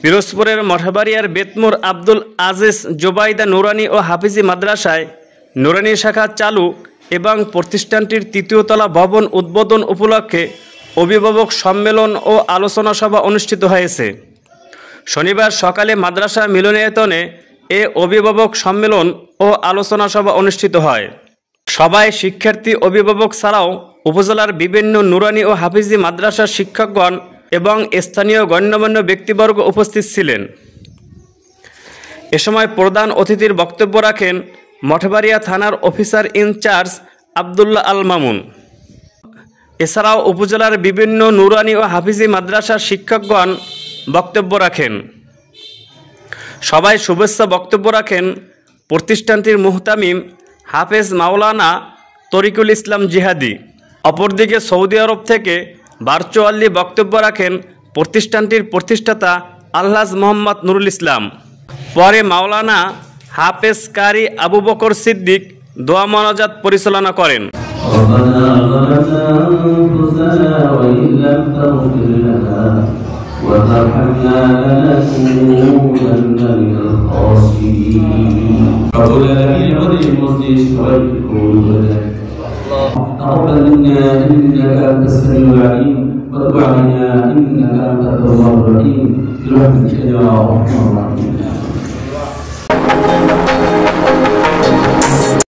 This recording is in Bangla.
পিরোজপুরের মঠবাড়িয়ার বেতমুর আব্দুল আজিজ জোবাইদা নুরানি ও হাফিজি মাদ্রাসায় নুরানি শাখা চালু এবং প্রতিষ্ঠানটির তৃতীয় তলা ভবন উদ্বোধন উপলক্ষে অভিভাবক সম্মেলন ও আলোচনা সভা অনুষ্ঠিত হয়েছে। শনিবার সকালে মাদ্রাসা মিলনায়তনে এ অভিভাবক সম্মেলন ও আলোচনা সভা অনুষ্ঠিত হয়। সভায় শিক্ষার্থী, অভিভাবক ছাড়াও উপজেলার বিভিন্ন নুরানি ও হাফিজি মাদ্রাসার শিক্ষকগণ এবং স্থানীয় গণ্যমান্য ব্যক্তিবর্গ উপস্থিত ছিলেন। এ সময় প্রধান অতিথির বক্তব্য রাখেন মঠবাড়িয়া থানার অফিসার ইনচার্জ আবদুল্লাহ আল মামুন। এছাড়াও উপজেলার বিভিন্ন নুরানি ও হাফিজি মাদ্রাসার শিক্ষকগণ বক্তব্য রাখেন। সবাই শুভেচ্ছা বক্তব্য রাখেন প্রতিষ্ঠানটির মুহতামিম হাফেজ মাওলানা তরিকুল ইসলাম জিহাদি। অপরদিকে সৌদি আরব থেকে ভার্চুয়ালি বক্তব্য রাখেন প্রতিষ্ঠানটির প্রতিষ্ঠাতা আলহাজ মোহাম্মদ নুরুল ইসলাম। পরে মাওলানা হাফেজ কারি আবু বকর সিদ্দিক দোয়া মোনাজাত পরিচালনা করেন। وترحمنا لنكونن من الخاسرين. رب العالمين هذه المسجد ويكون تقبل منا انك انت السميع العليم وتب علينا انك انت التواب الرحيم برحمتك يا ارحم الراحمين.